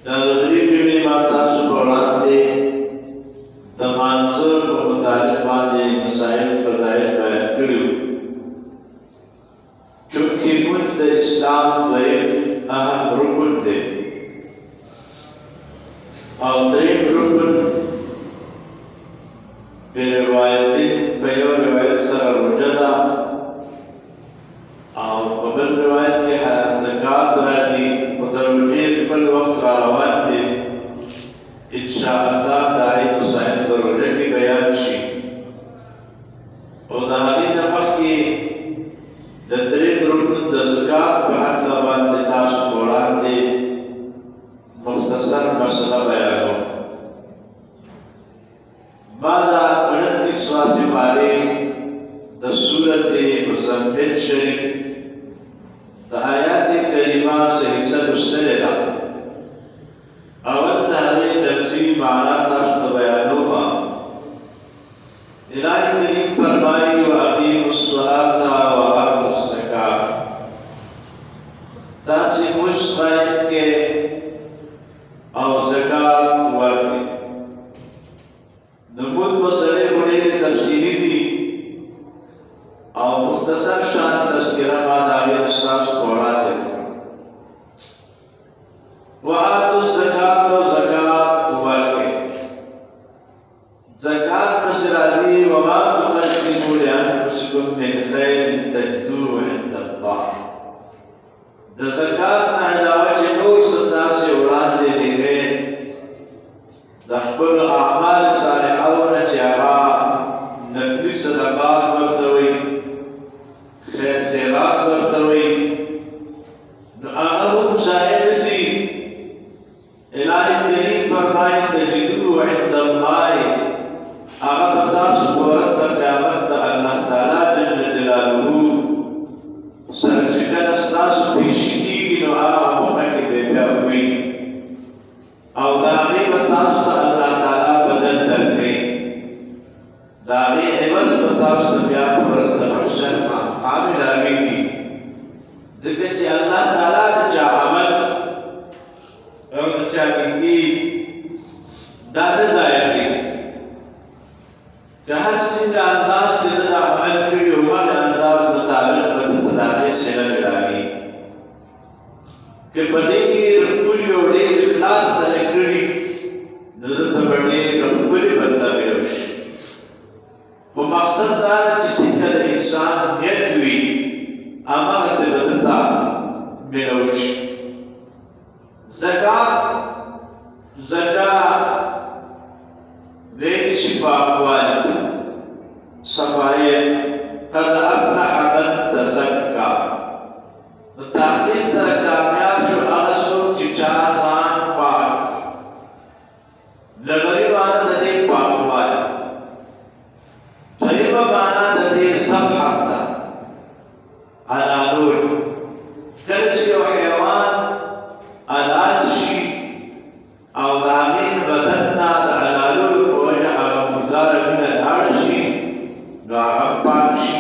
دا غدری جمعی ما تاسو بوران دے دا منظور و متعلق باندے مسائل فضائل بیان کریو چونکہ من دا اسلام دویم اہم رکن دے اور دویم رکن بيو روایت سره رجدا او قبل روایت کې زکات راځي او د روزې خپل وخت را روان دي ان شاء الله دای مسائل د روزې کې بیان شي او د هغې نه مخکې د درې رکن د زکات په هکله باندې تاسو په وړاندې مختصر مسله بیانوم بعد 29 سپارے د سورت مزمل شریف د آیات کریمه سے حصہ لوستلې ده اول د هغې لفظي معنا تاسو ته بیانوم الهي کریم فرمایي واقیموا الصلاة وآتوا الزکاة تاسې لمونځ قایم کړئ او زکات ورکړئ نمود مسئلے بڑے تفصیلی دی او مختصر شان تذکرہ بعد آگے استاذ پورا دے وآتوا الزکاة و زکات ورکے زکات مسئلہ وما تقدموا لأنفسكم من خیر تجدوه عند الله دا زکات نہ علاوہ نور صدا سے اڑان دے گئے دا خپل اعمال صالحاونه چې هغه نفلي صدقات ورته وي خیرات ورته وي نو هغه هم ظاهر شي الهي کریم فرمایي تجدوه عند الله هغه په تاسو په ورځ د قیامت د الله تعالی جل جلاله سره چې کله ستاسو پیشي کېږي نو هغه مخه کې به بیا وي او د هغې به تاسو ته الله تعالی بدل درکړي د هغې عوض به تاسو ته بیا په ورځ د محشر خامخا ملاویږي ځکه چې الله تعالی د چا عمل او د چا نیکي دا نه ظاهر دی که هر څنګه انداز کې د عمل کړي هماغه انداز مطابق به د هغې صله ملاوي که په دې کې ښکلي او ډېر اخلاص سره کړي نو دلته به ډېر ښکلې بدلې وشي خو مقصد دا ده چې څنګه د انسان نیت وي هماغسې به دلته میلاو شي زکات ویل شي پاکوالی صفایت قد افلح من تزکا نو تحقیق سره کامیاب شو هغه څوک چې چا ځان پاک لغوي مانا د دې پاکوالی طیبه مانا د دې صفحت ده حلالول کله چې یو حیوان حلال شي او د هغې بدن نه د حلالولو په وجه هغه مرداره وینه لاړه شي نو هغه پاک شي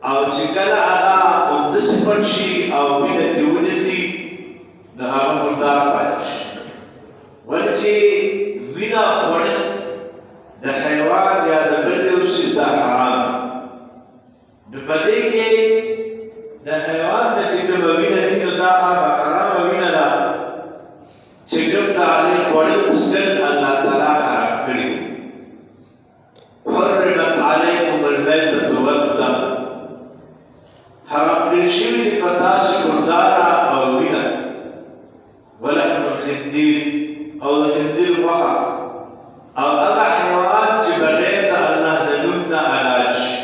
او چې کله هغه همداسې پټ شي او وینه ترې ونیسي نو هغه مردار پاتې شي ولې چې وینه خوړل د حیوان یا د بل یو څیز دا حرام نو په دې کې د حیوان نه چې کومه وینه دي نو دا هغه حرامه وینه ده چې کوم د هغې خوړل څښل الله تعالی حرام کړي حرمت علیکم المیتة والدم حرام کړل شوي دي په تاسو مرداره او وینه ولحم الخنزیر او د خنزیر غوښه او هغه حیوان چې بغیر د الله د نوم نه حلال شي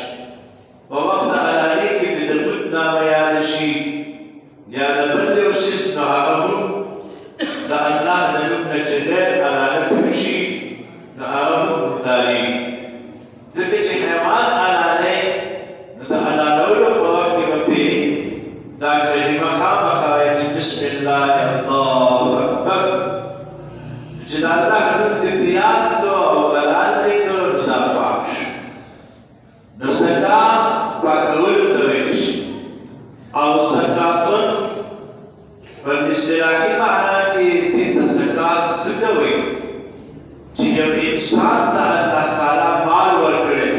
په وخت د حلالۍ کې د لمونځ نامه یاده شي یا د بل یو څیز نو هغه هم د الله د نوم نه چې غیر حلاله پوه شي نو هغه هم مردارېږي ځکه چې حیوان حلالۍ نو د حلالولو په وخت کې به پرې دا کلمه خامخا وایي چې بسم الله الله اکبر چې د الله نوم دې په یاد کړو او حلال دې کړو نو دا پاک شو نو زکات پاکولو ته ویل شي او زکاتون په اصطلاحي معنا چې دې ته زکات څه کوي چې یو انسان ته الله تعالی مال ورکړي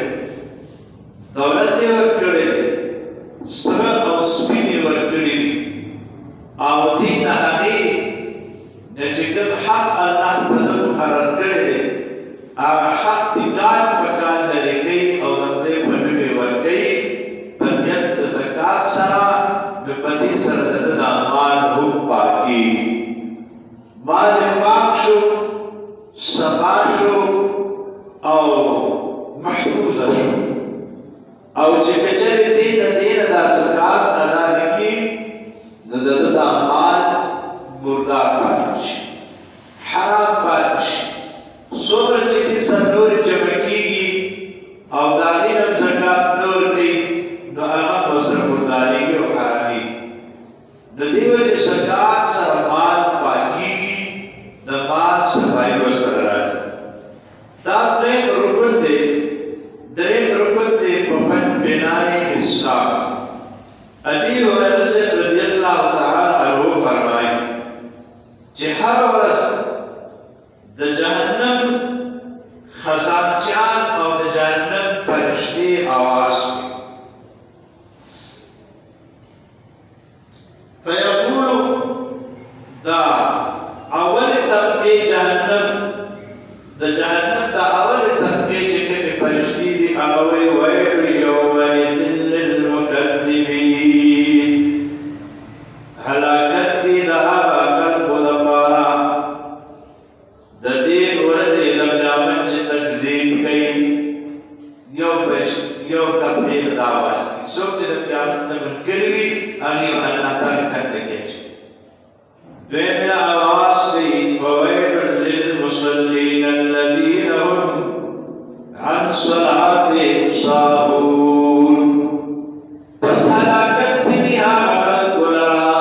دولت یې ورکړي سره او سپین یې ورکړي او دې نه هغې چې کوم حق الله په ده مقرر کړی دی هغه حق تکان پکان لرې کوي او د خدای په نوم یې ورکوي په نیت د زکات سره نو په دې سره د ده دا مال هم پاکېږي مال پاک شو صفا شو او محفوظه شو او چې کچرې دې د دې نه دا زکات ادا نه کړي نو د ده دا مال مردار پاتې شي حرام پاتې شي څومره چې دې سره نورې جمع کېږي او د هغې نه زکات نه ورکوي نو هغه به ورسره مردارېږي او حرامېږي د دې وجې زکات سره مال پاکېږي د مال صفایي ورسره راځي دا درېیم رکن دی درېیم رکن دی په بنای اسلام ابي هريره صاحب رضی الله تعالی عنه فرمایي چې هر ورځ د جهنم خزانچیان او د جهنم فرشتې آواز کوي فیقولو دا اول طبقې جهنم د جهنم دا اول طبقې چې کومې فرشتې دي هغه وایي ویل یومئذ للمکذبین هلاکت دي د هغه خلکو لپاره د دې ورځې د قیامت چې تکذیب کوي یو طبقې ته دا آواز کوي څوک چې د قیامت نه منکر وي هغې به الله تعالی ښکته کېږي دویمه آواز کوي وویل للمصلین الذین هم عن صلاتهم ساهون پس هلاکت دي هغه خلکو لره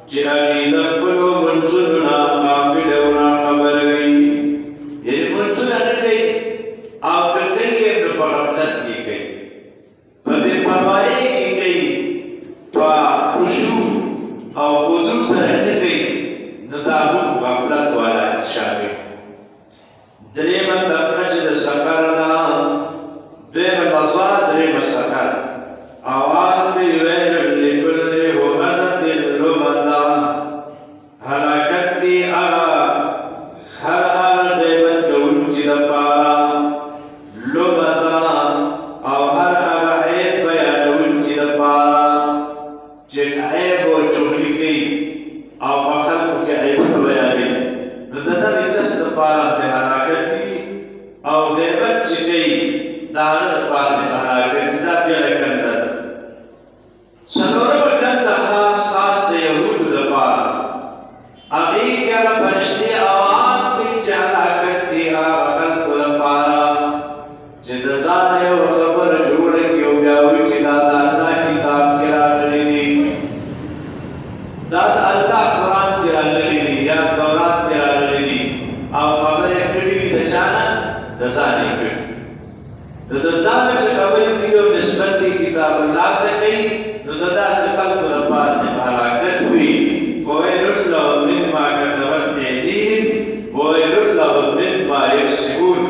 چې هغې د خپلو منځونو نه غافل او ناخبر وي یعنې منځونه نه کوي او که کوي یې نو په غفلت کې کوي په بې پروایۍ کې کوي په خشوع او خضوع سره نه کوي نو دا هم غفلت والا شامل درېیمه طبقه چې د سقر ده دویمه لظا درېیمه سقر آواز کوي ویل لکل همزة لمزة هلاکت دي هغه هر غیبت کوونکي لپاره لمزة او هر هغه عیب بیانونکي لپاره چې عیب او چغلي کوي او په خلکو کې عیبونه بیانوي نو د دغې کس لپاره د هلاکت دي او غیبت چې کوي د هغه لپاره د هلاکت دي دا بېله کنده ده څلورمه کنده خاص د یهودو لپاره هغې کې هغه فرشتې آواز کوي چې هلاکت دي هغه خلکو لپاره چې د ځانه یو خبره جوړه کړي او بیا وایي چې دا د الله کتاب کې راغلي دي دا د الله قرآن کې راغلي دي یا تورات کې راغلي دي او خبرې کړي دي د چا نه د ځانه یې کړي نو د ځانه چې خبرې کوي او نسبت یې کتاب الله ته کوي نو د داسې خلکو لپاره د هلاکت وي وویل لهم مما کسبت ایدیهم وویل لهم مما یکسبون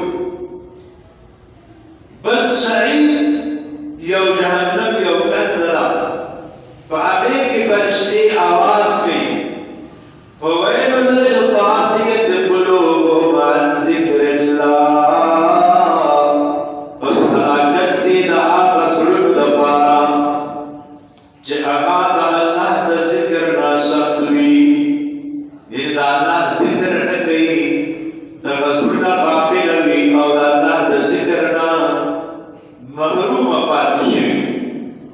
بل سعید یو جهنم یو کنده ده په هغې کې فرشتې آواز کوي فویل للقاسیة قلوبهم عن ذکر الله اوس هلاکت دي د هغه زړونو لپاره چې هغه د الله د ذکر نه سخت وي یعنې د الله ذکر نه کوي دغه زړونه غافله وي او د الله د ذکر نه محرومه پاتې شوي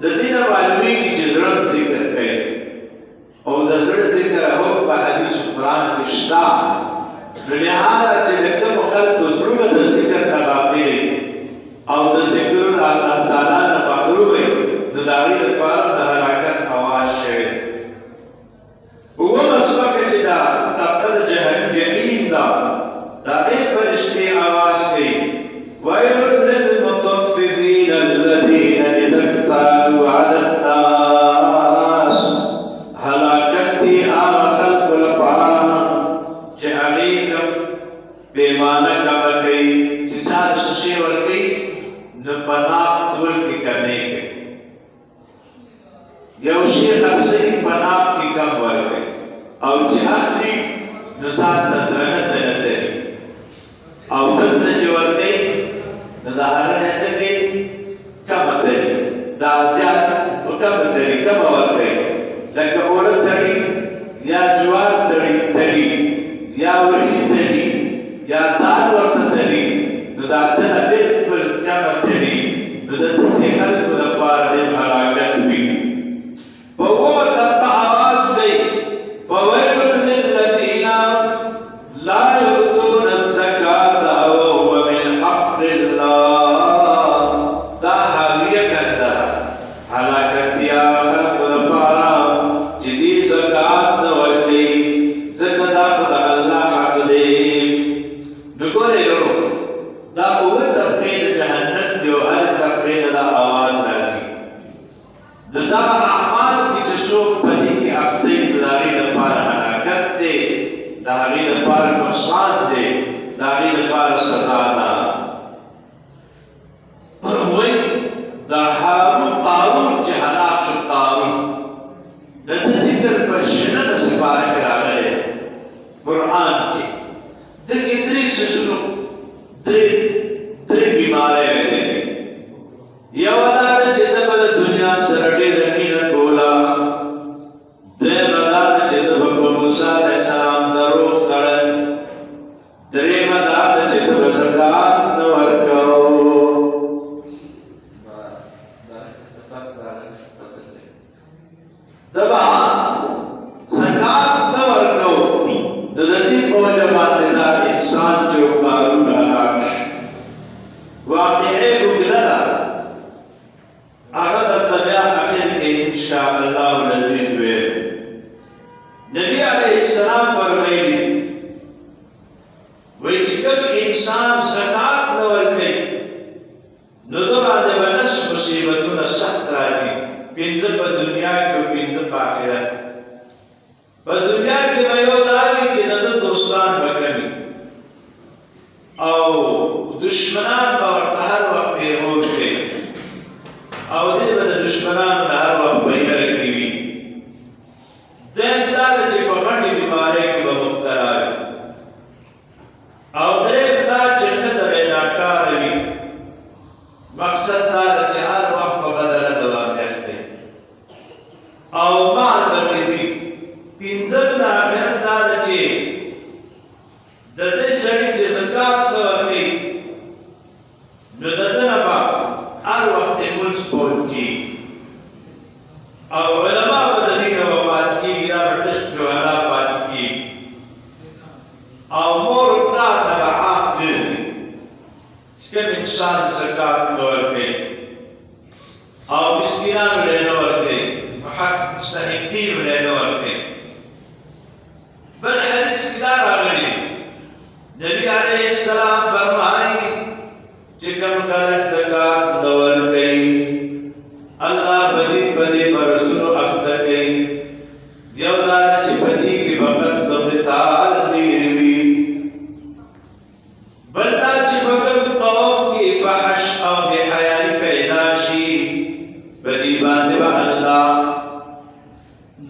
د دې نه معلومېږي چې زړه ذکر کوي او د زړه ذکر هم په حدیث قرآن کې شته نو لهذا چې د کومو خلکو زړونه د ذکر نه غافل او د ذکر د الله تعالی نه محروم وي نو د هغې لپاره د هلاکت آواز شوی اوومه سپکه چې دا طبقه د جحیم ده د هغې فرشتې آواز کوي ویل للمطففین الذین اذا اکتالوا علی الناس هلاکت دي هغه خلکو لپاره او چې اخلي نو ځان ته درنه نه لري او دلته چې ورکوي نو د هغه نه څه کوي کمه کوي دا زیات په کمه کوي کمه ورکوي لکه اوړه تړي یا جوار تړي یا وریجې تړي یا دال ورته تړي نو دا دنه بالکل کمه تړي نو د داسې خلکو لپاره ډېر هلاکت وي په اومه طبقه آواز دی فویل للذین لا یؤتون الزکاة وهو من حق الله دا حاویه کنده هلاکت یا خلکو لپاره چې دې زکات نه ورکوي ځکه دا خو د الله حق دی نو ګورئ ورو دا اووه طبقې د جهنم دي او هر طبقې نه دا آواز راځي نو دغه اعمال کې چې څوک په دې کې اخته وي د هغې لپاره هلاکت دی د هغې لپاره نقصان دی د هغې لپاره سزا ده وایي د قارون چې هلاک شو قارون د ده ذکر په شننه سپاره کې راغلی قرآن کې ده کې درې څیزونو درې بیمارۍ ویلې دي یوه دا ده چې ده به د دنیا سره ډېره مینه کوله دویمه دا ده چې ده به په موسی علیه السلام دروغ کړل درېیمه دا ده چې ده به زکات نه ورکوو ده به زکات نه ورکوو نو د دې په وجه باندې دا انسان چې و قارون هلاک شو واقعې اوږده ده هغه درته بیا اخر کې انشاءالله العزیز ویل نبي علیه السلام فرمایي وایي چې کوم انسان زکات نه ورکوي نو ده باندې به لس مصیبتونه سخت راځي پنځه په دنیا کې او پنځه په آخرت په دنیا کې به یو دا وي چې د ده دوستان به کمي او دشمنان به ورته هر وخت پیغور کوي او دې به د دشمنانو د هر وخت په یره کې وي دویم دا ده چې په غټې بیمارۍ کې به مبتلا وي او درېیم دا چې ښځه به ناکاره وي مقصد دا ده چې هر وخت په بدله دوامدار دی او مال به ډېري پنځم د آخرت دا ده چې د دې سړي چې زکات نه ورکوي نو د ده نه به هر وخت لمونځ کول کېږي او علما به د دې نه وفات کېږي دا به تش جهلا پاتې کېږي او مور پلار ته به عاق ګرځي چې کوم انسان زکات نه ورکوي او مسکینانو له نه ورکوي حق مستحقینو له نه ورکوي بل حدیث کې دا راغلی نبی علیه السلام فرمایي چې کوم خلک زکات نه ورکوي الله به دې په دې برسونو اخته کوي یو دا چې په دې کې وخت د قتال ډېر وي بل دا چې په کوم قوم کې فحش او بېحیایي پیدا شي په دې باندې به الله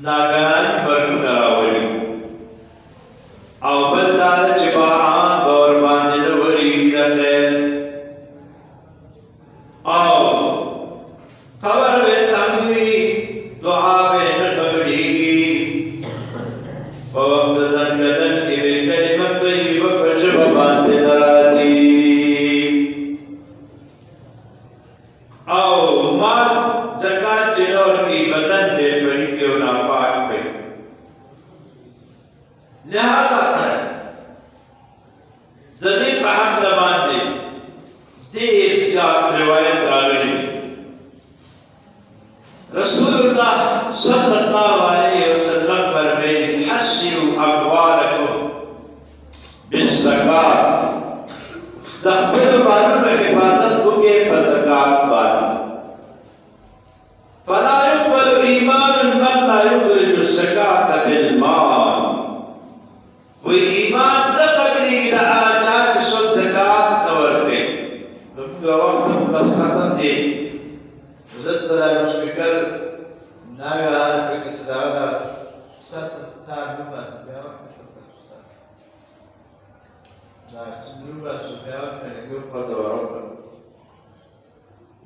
ناګهان مرګونه راولي او بل دا چې باران به ورباندې نه ورېږي د خیر او خبر به تنګ وي دعا به نه قبلېږي په وخت د ځنګدن کې به کلمه طیبه په ژبه باندې نه راځي او مال زکات چې نه ورکوي بدن به پلیت او ناپاک وي لہذا د دې په هکله باندې ډېر زیات روایت راغلي رسول الله صلی الله علیه وسلم فرمایي حسنوا اموالکم بالزکات د خپلو مالونو حفاظت وکړئ په زکات باندې فلا يقبل ایمان من لا یخرج الزکات فی المال وی ایمان نه قبلېږي د هغه چا چې څوک زکات نه ورکوي زموږ وخت بس ختم دی زه د سپیکر ناګهان پکې صدا ده ست تعلق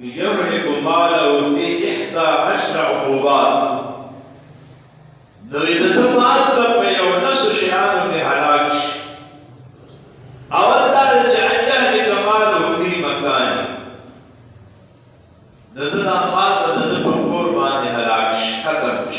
يملك ماله في 11 عقوبات نريد تمات بقى ونفس شيئان من هلاكش أول دار جعله ماله في مكانه نريد مال نريد بقول ما هلاكش ختمش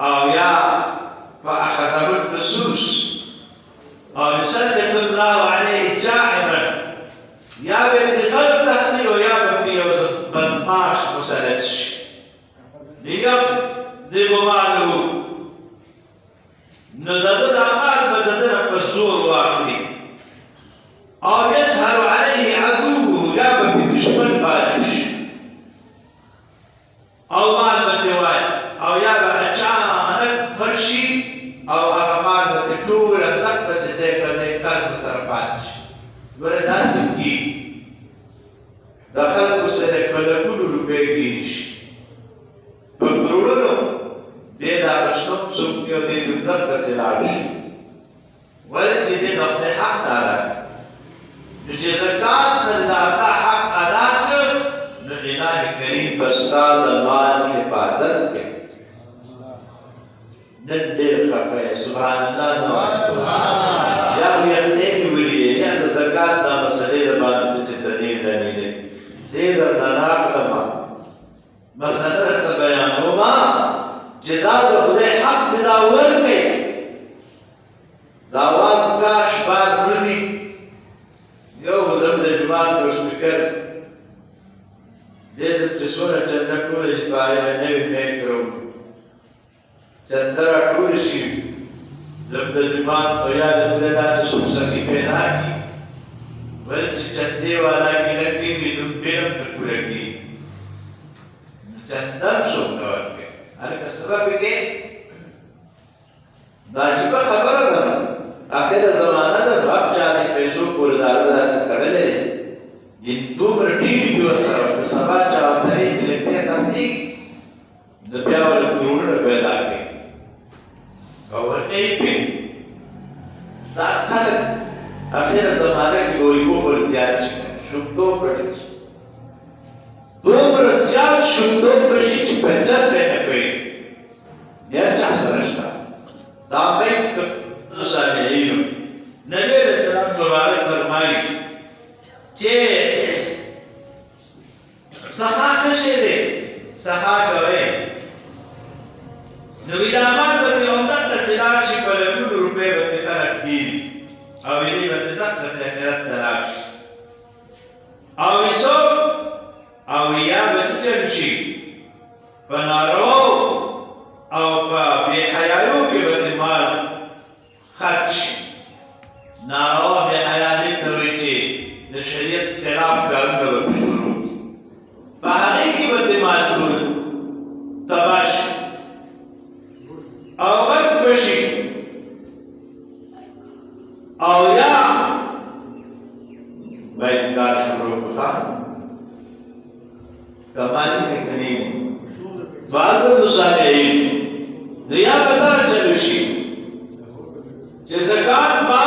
أو يا فأخذه النصوص أو يسلط الله عليه جاعما يا بنتي غلط تحمي ويا بنتي بدماش مسلتش ليقضي ماله ندد أعمال بددنا بالزور واحد أو يظهر عليه عدوه يا بنتي دشمن بالش أو مال بنتي واحد أو يا بنتي مرشي او اغمار بتطور تقبس زي كده خلق سرباتش ولا داسم کی دخل سره کله کولو روپېږي په کروڑو به دا رښتوم څوک یو دې دغه کسلاش ولې چې دې خپل حق دارا چې زکات نه دا حق ادا کړ نو الهي کریم بستا د مال حفاظت کوي ندير خفاء سبحان الله يا ويختي ولي يا زكاة دا مسألة بعد ستدين دنيله زيد الناق لما مسألة بيان هما جدال خدای حق تداور کئی داواز کا شباد رضی یو حضرت جماعت کو سپیکر دید تسونا چندر کولج بارے میں نوی میں کروں چندر کولشی جب جماعت کو یاد خدا سے سب سکی پیدا کی ولچ چندے والا کی لگی بھی دن پیرم پر کولگی چندر سب نوار کے هل سبب کې دا چې په خبره ده اخر زمانہ ده باب چاري پیسو کول داردا سکړلې ین دومره ټیټ یو سره سبا چا ته چې ته تاسو د بیا ول کورونه پیدا کړي او ورته په دا خلک اخر زمانہ کې وایي په زیات شوکو پټ دومره زیات شوکو پشي چې پنځه يرجع سرشتا دامك صالحين نبي السلام مبارك فرمائي کہ سخا کشے دے سخا کرے نبی داماد بطی عمدت تسلاک شکل کل روپے بطی خلق دی اویلی بطی تک تسلیحت تلاش اوی سو اویا بسچن شی فنارو او بے حیایو کے بدمال خرچ ناروا بے حیالی تویچے شریعت خلاف کرنے و شروع بہانے کی بدمال کل تباش کمالی میں کنی بعض صالحین دیا پتا چلوشی کہ زکاة با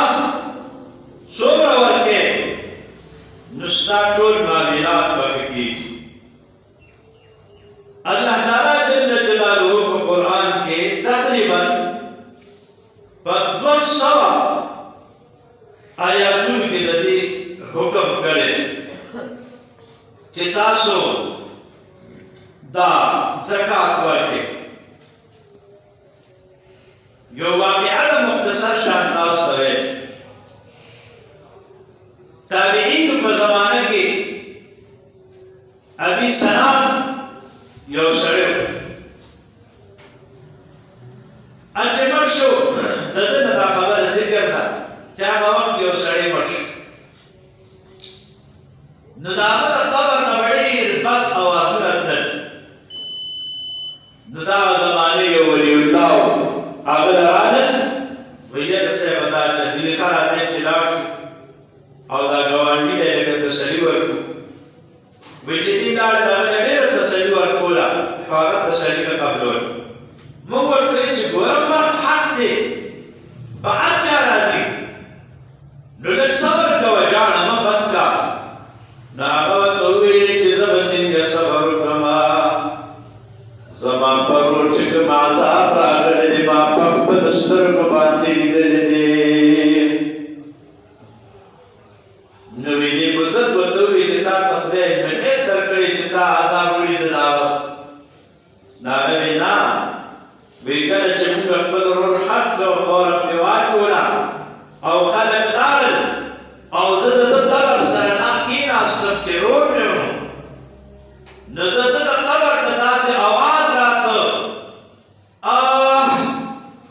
سوبر ورکے نستاکول معاملات بکی اللہ تعالیٰ جل جلالہ کو قرآن کے تقریباً دو سوا آیاتون کی ندی حکم کرے کہ تاسو دا زکاة ورکے یو واقعہ مختصر شان تاسو ہے تابعین کو زمانہ کی ابی سلام یو سڑے اچھے مرشو ندن دا خبر ذکر دا چاہا وقت یو سڑے مرشو نداغت قبر نبڑی بد آوازون اندن نداغ زمانے یو ولی اللہ آگل آنن ویدر سے بدا چا دلی خار آتے چلاش او دا گوانڈی دے لگا تسلی ورکو ویچی دار دا لگا تسلی ورکولا فارت تسلی کا قبلون مگر تو چی گورم وقت حق دے با اچھا راتی نلک صبر کا وجانا ما بس کا ناغوت ہوئی چیز بسنگ صبر کما زمان پر روچک معذاب راگل دی ما پخ پدستر کو باندی دل دی نوی دی بزرگ وطوی چتا تخدے مخیر درکڑی چتا عذاب روی دلاو ناغوی نا بیکر چمک اقبل رول حق و خورم پیواچونا او خلق دارل او زدد دبر سرنا کین آسلم کے رول میں انہوں ندد قبر ندا سے آواز رات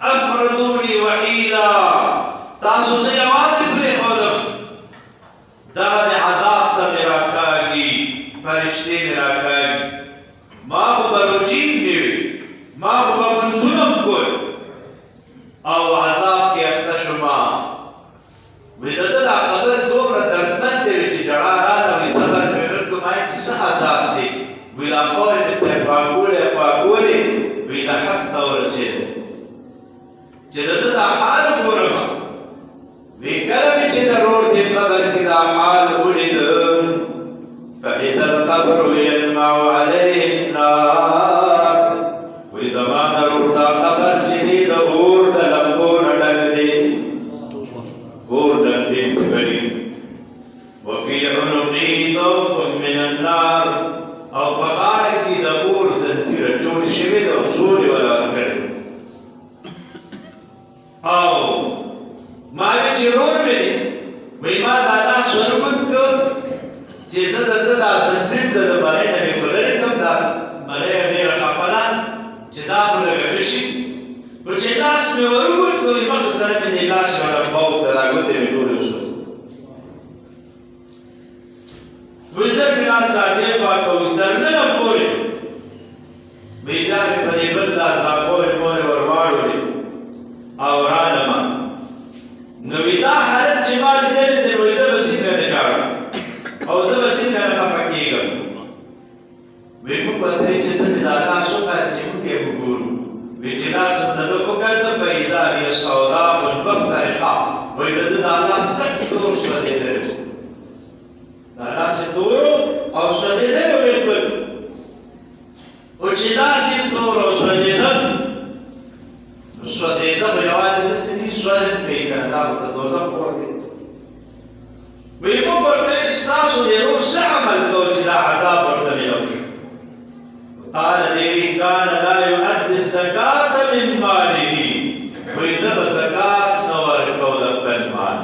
افردونی وحیلا تاسو سے آواز بلے خودم دغد عذاب تا میرا کاگی فرشتے میرا کاگی ما ہو بروچین نیوی ما ہو بکنزونم کوئی او عذاب کے اختشما ویدد دا خبر دوم را دردمند دے ویچی جڑا رانا وی صبر میرد کو مائی چی سا عذاب دے ویلا خوری بتے فاقولی ویلا حق دور سید چیدد دا حال گورما وی کرمی چی درور دی قبر کی دا حال گولی دن فإذا القبر يلمع عليه النار وی زمان درور دا قبر چی دا اور دا لمبون ڈگ دی اور دندین بری وفي عنقه ضوء من النار او بغار کی دبور زنجیر جوڑ شوید او سوری والا کرد او ماوی چیرون میں وی ما دادا سورگن کو چیزا دا زنزیر دا بارے نمی خلر کم دا بارے امیر خاپلا چدا خلر گفشی و چداس میں ورگن کو وی مخصر میں نیلاش والا باو دلاغوتے میں دور سوز ویزر بناس راجے فاکو درنم پوری ویدار پدی بلداز دا خوی موری ورواڑو لی آورانما نویدہ حالت چمالی دل دل ویدہ بسین کا نکارا او زب بسین کا نکا پکی گا ویمو پتری چتن دادا سوکا چمو کے بگورو ویچنا سنددو کو کہتا بیزاری سودا منبق طریقہ ویدہ دادا ستک دور سودے دل دادا سے دورو او سودے دل ویدہ وچنا سے دورو سودے دل سودے دل ویواد دستنی سودے پیدا داو تا دوزا پور دل ویمو پتری استاسو دیرو سعمل کو چلا عذاب ورطمی لوش قال لي كان لا يؤدي الزكاة من ماله ويدب زكاة نور قول بالمال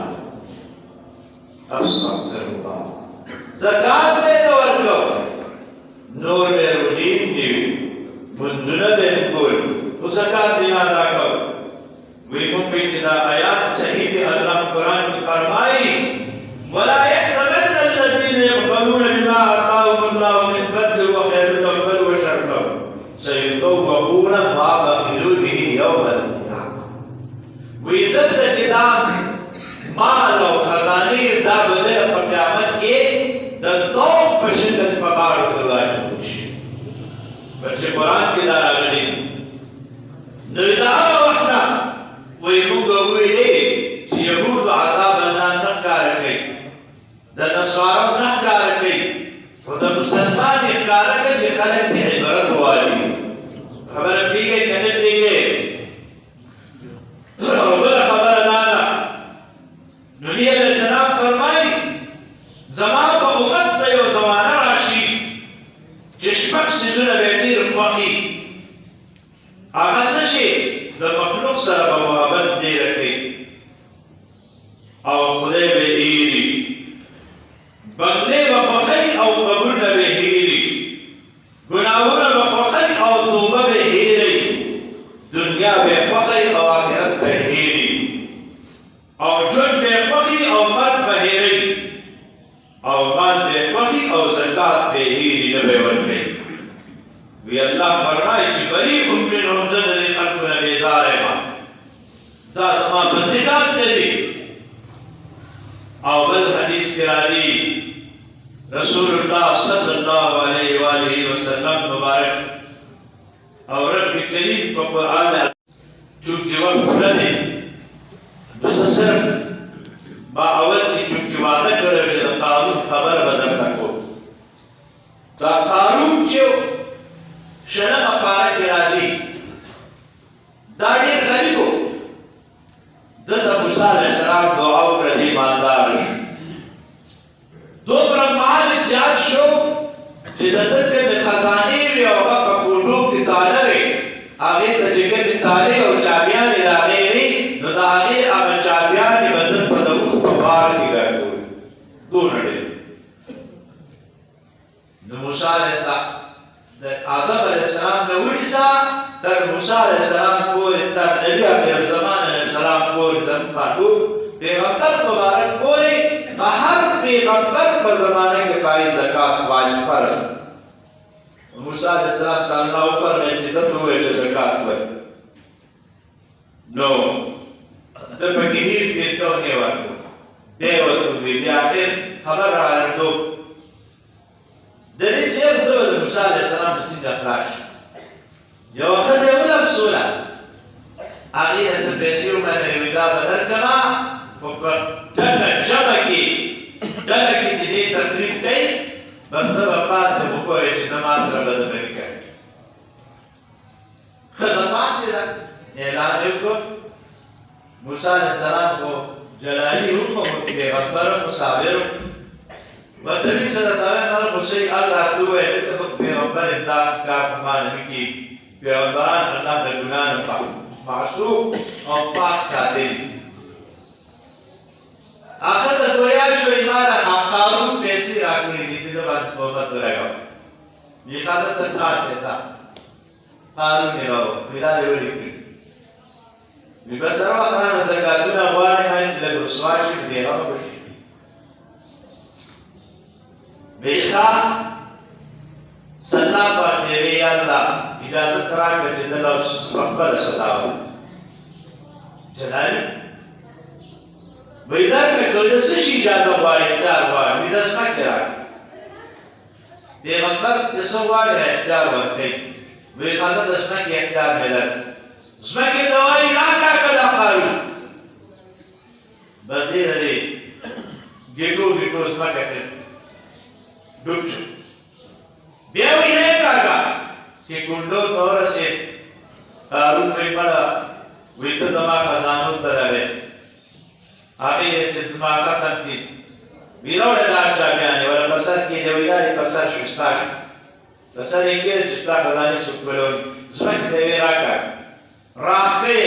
أستغفر الله زكاة میں نور قول نور میں رجیم دیوی منزنہ دین کوئی تو زکاة دینا دا قول ویکم بیچنا آیات صحیح اللہ قرآن کی فرمائی ولا يحسبن الذين يبخلون بما آتاهم الله من فضل وخير لهم سيطوقون ما بخلوا به يوم القيامة ويزد جدام مال و خزاني دا بدل قیامت کے دا توق بشدت پکار کلاش مسلمان اقرار کر چې خلک دې عبرت والی خبره پیږي کنه پیږي او بل خبره دانا نبی علیہ السلام فرمایي زما په امت ته یو زمانه راشي چې شپږ څیزونه به ډېر خوښي هغه څه شي د مخلوق سره به محبت ډېره کوي او خدای به هېري بندې به خوښوي او قبرونه به هېري ګناهونه به خوښوي او توبه به هېروي دنیا به خوښوي او آخرت به هېري او ژوند به خوښوي او مرګ به هېروي او مال به خوښوي او زکات به هېري نه به ورکوي وی الله فرمایي چې بریء منهم زه د دې خلکو نه بیزاره یم دا زما بندګان نه دي او بل حدیث کې راځي رسول الله صلی الله علیه و آله وسلم مبارک او رب کریم په قرآن چونکې وخت پوره دی نو زه صرف ما اول کې چونکې وعده کړی چې د قارون خبر به درته کوم دا قارون چې شلمه پاره کې راځي دا ډېر غریب و ده ته موسی علیه السلام دعا وکړه دې ایماندار شو دومره مال زیات شو چې د ده کومې خزانې وې او هغه په کوټو کې تاله وې هغې ته چې کومې تالې او چابیانې د هغې وې نو د هغې هغه چابیانې به ده په د اوښ په بار کې ګرځولې دونه ډېر نو موسی علیه د آدم علیه السلام نه ونیسه تر موسی علیه السلام پورې تر نبي آخر زمان علیه السلام پورې تر محبوب پیغمبر مبارک پورې هر پیغمبر په زمانه کې باید زکات واجب فرض موسی علیه السلام ته الله وفرمایل چې ته ووایې چې زکات ورکړه نو ده پکې هېڅ پیسو نه ورکړو دی ورته بیا آخر خبر راغله د دې جیب زه به د موسی علیه السلام په څنګه خلاص شم یوه ښځه یې ولمسوله هغې یې څه پیسې ومنلې وایي دا به درکړمه خو په ډله جمع کې چې دې تقریب کوي بس ته به پاسې وګورې چې نه ما سره به د بني کوي ښځه پاڅېده اعلان یې وکړ موسی علیه السلام خو جلالي و خو پیغمبر و صابر و وتبي سنتين نرجو شيء الله توه تكتب پیغمبر انداز کار فرمانه کی پیغمبران الله د ګناه نه معصوم او پاک ساتي اخر د دویا شو ایمانه قانون پیسې راکړي دي د باندې توبه راغو یہ خاطر تخاص ہے قانون نه راو ویلا ویلي وی بس هغه خرانه زکاتونه غواړي چې له رسواشي دی راو بیخا صلی پر دیوی اللہ اجازت راکړه چې دلته خپل ستاو جلال ویدا کړه چې څه شي اجازه غواړي اختیار غواړي ویدا څه کړه پیغمبر چې څو غواړي اختیار ورکړي وی خاطر د څه کې اختیار ملل څه دوای راکا کړه قالو بدې لري ګټو څه کوي ډوب شو بیا وی نه کاږه چې ګوندو تور سي قارون په پړه وی ته زما خزانو ته راوي هغه چې زما ختم کی ویلوړه دا چا بیان ولا پسر کې دی ویلاري پسر شو ستاش پسر یې کې چې تا خزانه شو کولون زما کې دی راکا راکې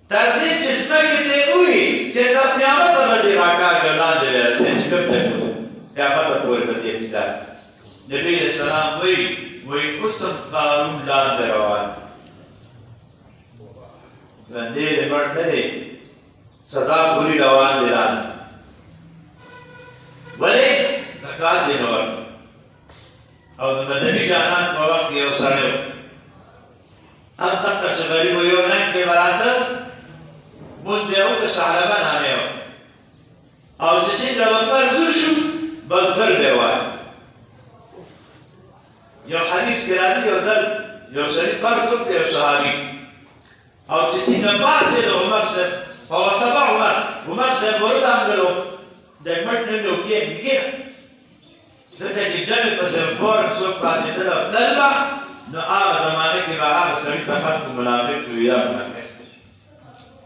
تر دې چې سپکې ته وي چې دا قیامت باندې راکا ګرځان دی چې کوم ته قیامت پورې باندې چې نبی اسلام وی قسم قانون لاندې روان باندې لمر نه دی سزا پوری روان دي ولې زکات دی نور او د مدني جانان په وخت یو سره هم تک څنګه یو نه کې براته مونږ یو په سالبه نه یو او چې څنګه ورپرځو شو بذر دی وای یو حدیث کې راځي یو سړي فرض وکړ یو صحابي او چې څنګه پاسه د عمر سره او سبا عمر سره ورته امرو د مټ نه نو کې ځکه چې جنګ پسې فوراً څوک پاڅېدل او تلل به نو هغه زمانه کې به هغه سړي ته خلکو منافق وي یا منافق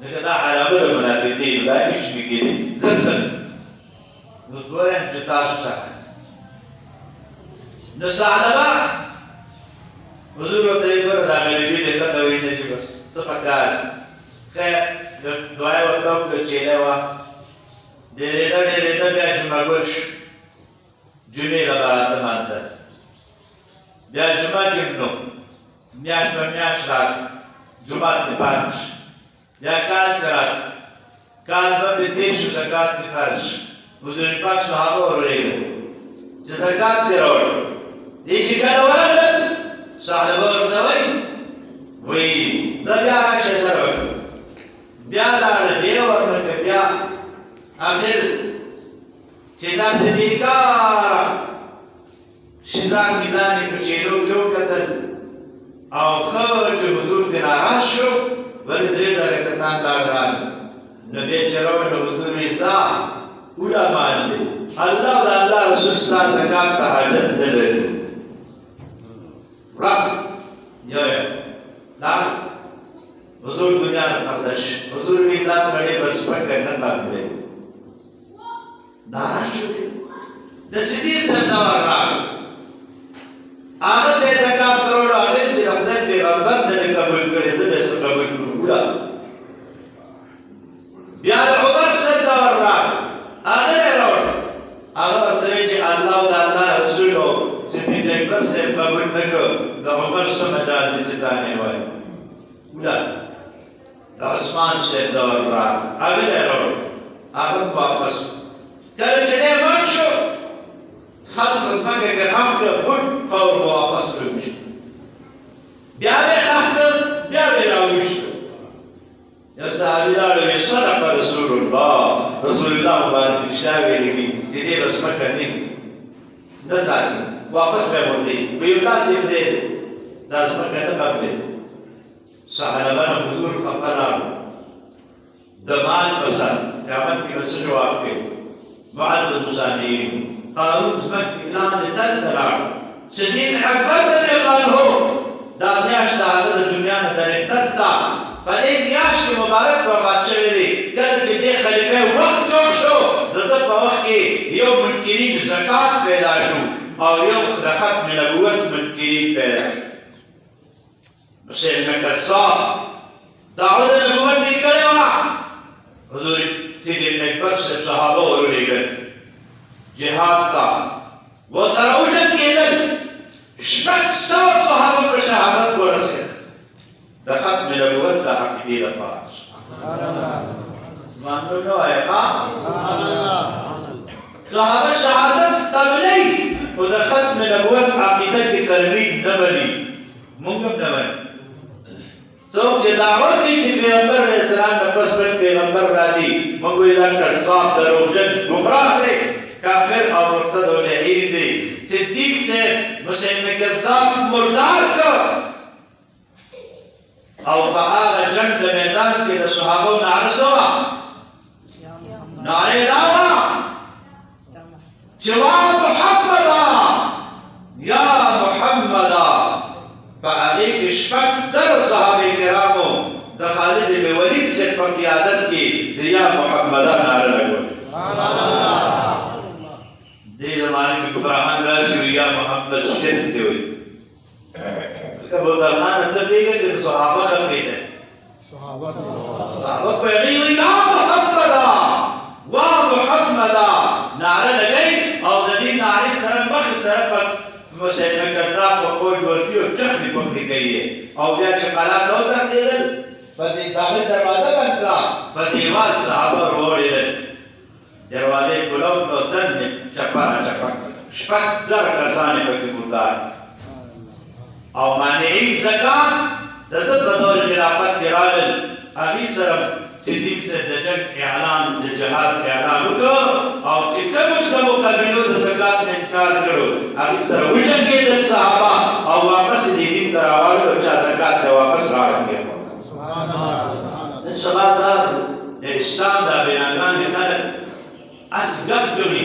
ځکه دا علامه د منافقینو دا هېڅ نه کېدی ځکه نو دویم چې تاسو سره نو ثعلبه حضور ورته یې ګوره دا غریبي دی ښه کوي نه چې بس څه پکار خیر دعا یې ورته وکړه چیلۍ واخیست ډېرېده بیا جمعه ګل شو جمعې له براته مانده بیا جمعه کې نو میاشت به میاشت راغله جومات کې پاتې شو بیا کال کې راغله کال به پرې تېر شو زکات کې خرج شو حضور پاک صحابه ورولېږل چې زکات دې راوړه دې چې کله ورغلل ثعلبه ورته وایي زه بیا راشه ته راوړم بیا لاړه دې ورنکړه بیا آخر چې داسې بېکاره شیزان میزان یې په چېلو کې وکتل او ښه چې حضور پرې ناراض شو ولې درې زره کسان راغلل نو بیا چې راوړه حضور وایي ځه علماء دي الله او الله رسول ستا زکات ته حاجت نه لري رب یو دا حضور دنیا نه پردش حضور وی دا سړی بس پکې نه پاتې ناراض شو د صدیق صاحب دا ورغله هغه د زکات کروڑ هغه چې خدای پیغمبر دې قبول کړي دې څه قبول کړو بیا عمر صاحب دا ورغله هغه راوړ هغه ورته چې الله او الله رسول صدیق اکبر صاحب قبول نه کړ د عمر څخه مجال دې چې دا نه وایي ولا د عثمان صاحب دا ورغله هغه راوړ هغه واپس کله چې نه مړ شو خلق ځمکه کې خام کړ پټ خاور واپس کړو بیا به خام کړ بیا به راوښت یا صحابي راوړل صدق رسول الله مبارک شاوې لګي چې دې ځمکه نیکس نه ساتي واپس به ورته وی الله سي دې دا ځمکه نه قبلې صحابه حضور خفران د مال پسند قیامت کې وسه جواب کوي معدد ثانيين قارون زمك إعلان تلتلع صديق أكبر من هو دا میاشت دا حضرت دنیا نه درختت تا په دې میاشت کې مبارک وفات شوی دی کله چې دې خلیفه وخت جوړ شو د ده په وخت کې یو منکرین زکات پیدا شو او یو د ختم نبوت منکرین پیدا مسلمه کذاب دعوه د نبوت یې کړې وه حضور صدیق اکبر صحابه ورولېږل جهاد تا وسره وجنګېدل شپږ سوه صحابه په شهادت ورسېدل د ختم نبوت د عقیدې لپاره مانو نه وایه ښه صحابه شهادت قبلوي خو د ختم نبوت عقیده کې ترویج نه بني موږ هم نه بني څوک چې دعوه کوي چې پیغمبر علیه السلام نه پس بل پیغمبر راځي موږ وایو دا کذاب دروغجن ګمراه دی کافر او مرتد و لعین دی صدیق سے مسلم کذاب مردار کر او په هغه جنگ د میدان کې د صحابو نعره څه وه نعرې دا وه چې وا محمده یا محمده په هغې کې شپږ زره صحابه کرامو د خالد بن ولید صاحب په قیادت کې د یا محمده نعره لګوله دې زمانه کې ګمراهان راشي وي یا محمد شرک دی وایي ځکه بودرخان ته پوهېږه چې صحابه خبرېده صحابه پوهېږي وایي یا محمده وا محمده نعره لګوي او د دې نعرې سره مخې سره په مسلمه کذاب په قول ورځي او ټخنې پخې کوي او بیا چې قلعه ته وتښتېدل په دې داخل دروازه بند کړه په دیوال صحابه وروړېدل دروازې کلو نو دنې چپره چپک شپږ زره کسان یې پکې مردار او مانعین زکات د ده په دور خلافت کې راغلل هغې سره صدیق صاحب د جنګ اعلان د جهاد اعلان وکړ او چې کومو کومو قبیلو د زکات نه انکار کړو هغې سره وجنګېدل صحابه او واپس یې دین ته راوړل او چا زکات ته واپس راوړل نن سبا دا د اسلام دا بناګانې خلک اس ګپ ګڼي